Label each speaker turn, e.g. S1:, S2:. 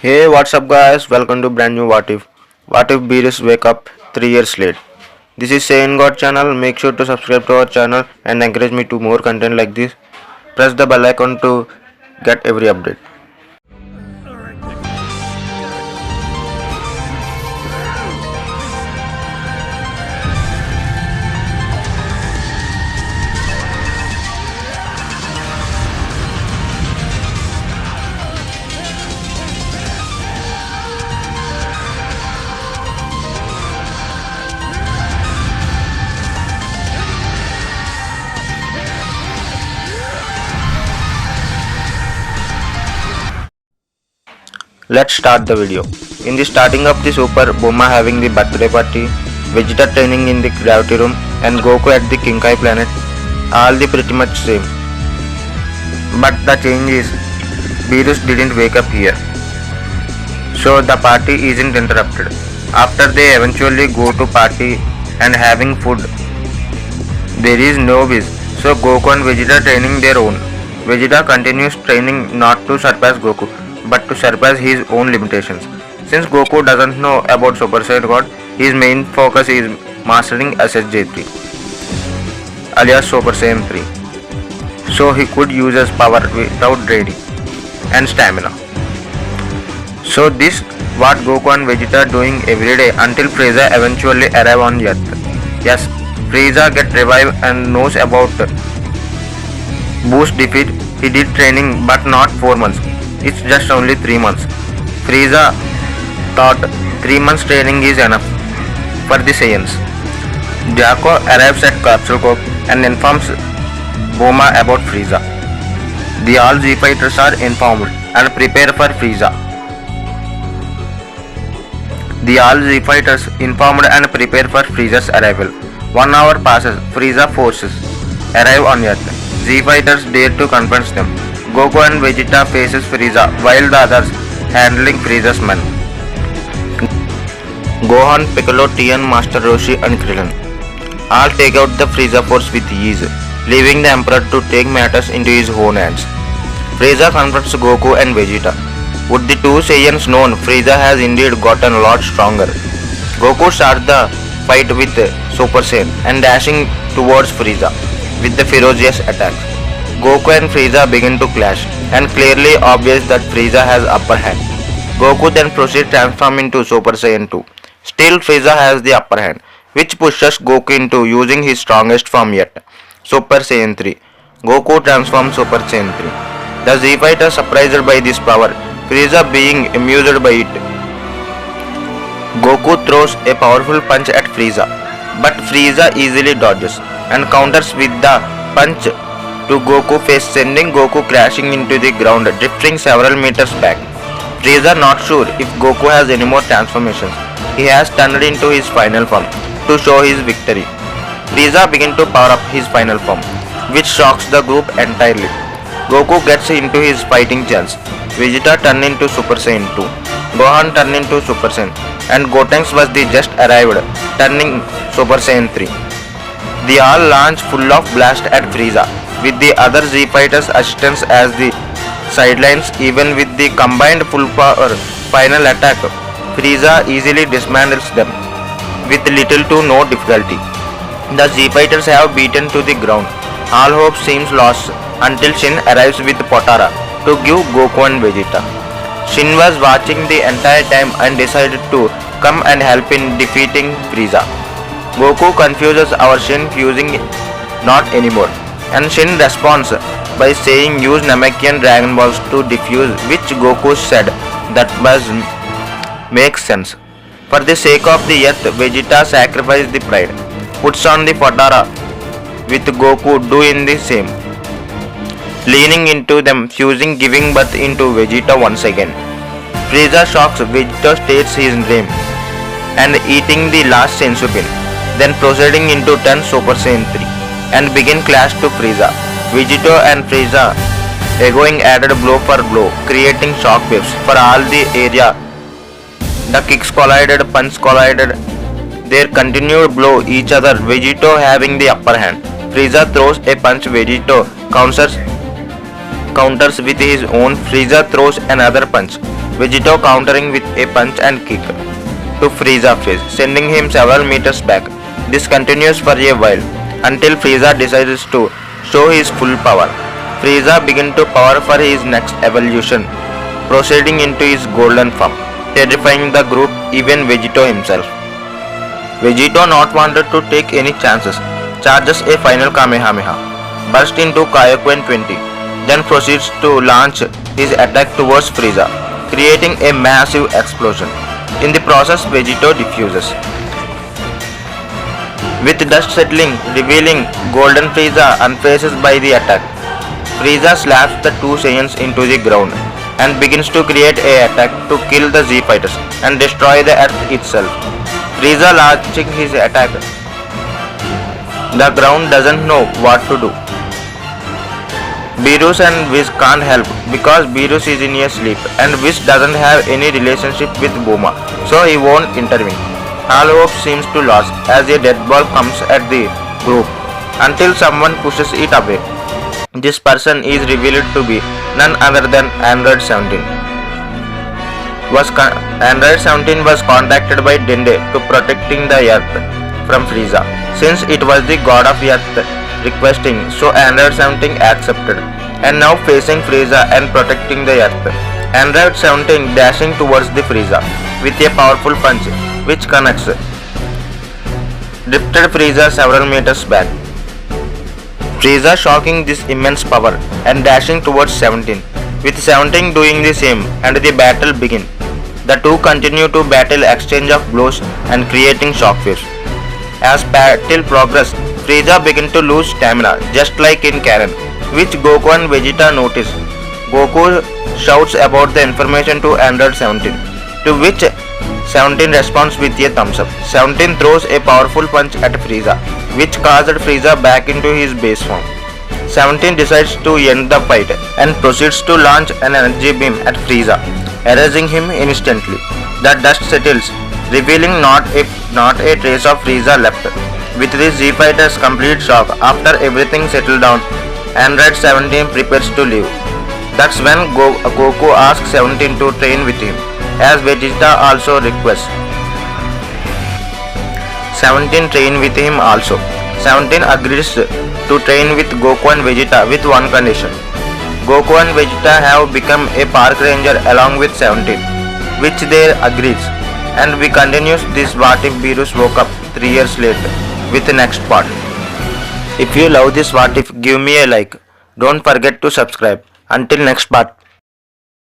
S1: Hey, what's up, guys? Welcome to brand new What If. What if Beerus wake up 3 years late? This is Saying God channel. Make sure to subscribe to our channel and encourage me to more content like this. Press the bell icon to get every update. Let's start the video. In the starting of the Super, Bulma having the birthday party, Vegeta training in the gravity room, and Goku at the Kinkai planet, all the pretty much same. But the change is, Beerus didn't wake up here, so the party isn't interrupted. After they eventually go to party and having food, there is no Whis, so Goku and Vegeta training their own. Vegeta continues training not to surpass Goku, but to surpass his own limitations. Since Goku doesn't know about Super Saiyan God, his main focus is mastering SSJ3, alias Super Saiyan 3, so he could use his power without draining and stamina. So this what Goku and Vegeta doing every day until Frieza eventually arrive on Earth. Yes, Frieza get revived and knows about Boost defeat. He did training but not 4 months. It's just only 3 months. Frieza thought 3 months training is enough for the Saiyans. Jaco arrives at Capsule Corp and informs Bulma about Frieza. The all Z fighters are informed and prepare for Frieza. The all Z fighters informed and prepare for Frieza's arrival. 1 hour passes. Frieza forces arrive on Earth. Z fighters dare to confront them. Goku and Vegeta faces Frieza while the others handling Frieza's men. Gohan, Piccolo, Tien, Master Roshi and Krillin all take out the Frieza force with ease, leaving the Emperor to take matters into his own hands. Frieza confronts Goku and Vegeta. Would the two Saiyans known Frieza has indeed gotten a lot stronger. Goku starts the fight with Super Saiyan and dashing towards Frieza with the ferocious attacks. Goku and Frieza begin to clash and clearly obvious that Frieza has upper hand. Goku then proceeds to transform into Super Saiyan 2. Still Frieza has the upper hand, which pushes Goku into using his strongest form yet, Super Saiyan 3. Goku transforms Super Saiyan 3. The Z fighters surprised by this power, Frieza being amused by it. Goku throws a powerful punch at Frieza, but Frieza easily dodges and counters with the punch to Goku face, sending Goku crashing into the ground, drifting several meters back. Frieza not sure if Goku has any more transformations. He has turned into his final form to show his victory. Frieza begins to power up his final form, which shocks the group entirely. Goku gets into his fighting chance. Vegeta turned into Super Saiyan 2. Gohan turned into Super Saiyan, and Gotenks was the just arrived, turning Super Saiyan 3. They all launch full of blast at Frieza, with the other Z fighters assistance as the sidelines. Even with the combined full power final attack, Frieza easily dismantles them with little to no difficulty. The Z fighters have beaten to the ground. All hope seems lost until Shin arrives with Potara to give Goku and Vegeta. Shin was watching the entire time and decided to come and help in defeating Frieza. Goku confuses our Shin using not anymore, and Shin responds by saying use Namekian Dragon Balls to defuse, which Goku said that makes sense. For the sake of the earth, Vegeta sacrifices the pride, puts on the Potara with Goku doing the same, leaning into them, fusing, giving birth into Vegeta once again. Frieza shocks Vegeta, states his name and eating the last Sensupin, then proceeding into 10 Super Saiyan 3 and begin clash to Frieza. Vegeta and Frieza echoing added blow for blow, creating shock waves for all the area. The kicks collided, punches collided, their continued blow each other, Vegeta having the upper hand. Frieza throws a punch, Vegeta counters counters with his own. Frieza throws another punch, Vegito countering with a punch and kick to Frieza's face, sending him several meters back. This continues for a while until Frieza decides to show his full power. Frieza begins to power for his next evolution, proceeding into his golden form, terrifying the group, even Vegito himself. Vegito, not wanted to take any chances, charges a final Kamehameha, bursts into Kaioken 20, then proceeds to launch his attack towards Frieza, creating a massive explosion. In the process, Vegito diffuses, with dust settling, revealing Golden Frieza unfazed by the attack. Frieza slaps the two Saiyans into the ground and begins to create an attack to kill the Z Fighters and destroy the Earth itself. Frieza launching his attack. The ground doesn't know what to do. Beerus and Whis can't help because Beerus is in a sleep and Whis doesn't have any relationship with Bulma, so he won't intervene. All hope seems to lost as a dead ball comes at the group until someone pushes it away. This person is revealed to be none other than Android 17. Android 17 was contacted by Dende to protecting the Earth from Frieza, since it was the god of Earth requesting, so Android 17 accepted, and now facing Frieza and protecting the Earth. Android 17 dashing towards the Frieza with a powerful punch which connects, drifted Frieza several meters back. Frieza shocking this immense power and dashing towards 17, with 17 doing the same, and the battle begins. The two continue to battle, exchange of blows and creating shockwaves. As battle progressed, Frieza began to lose stamina, just like in Karen, which Goku and Vegeta notice. Goku shouts about the information to Android 17, to which 17 responds with a thumbs up. 17 throws a powerful punch at Frieza, which caused Frieza back into his base form. 17 decides to end the fight and proceeds to launch an energy beam at Frieza, erasing him instantly. The dust settles, revealing not a trace of Frieza left. With the Z Fighters' complete shock after everything settled down, Android 17 prepares to leave. That's when Goku asks 17 to train with him, as Vegeta also requests 17 train with him also. 17 agrees to train with Goku and Vegeta with one condition. Goku and Vegeta have become a park ranger along with 17, which they agrees. And we continue this What If Beerus woke up 3 years later with the next part. If you love this What If, give me a like. Don't forget to subscribe. Until next part.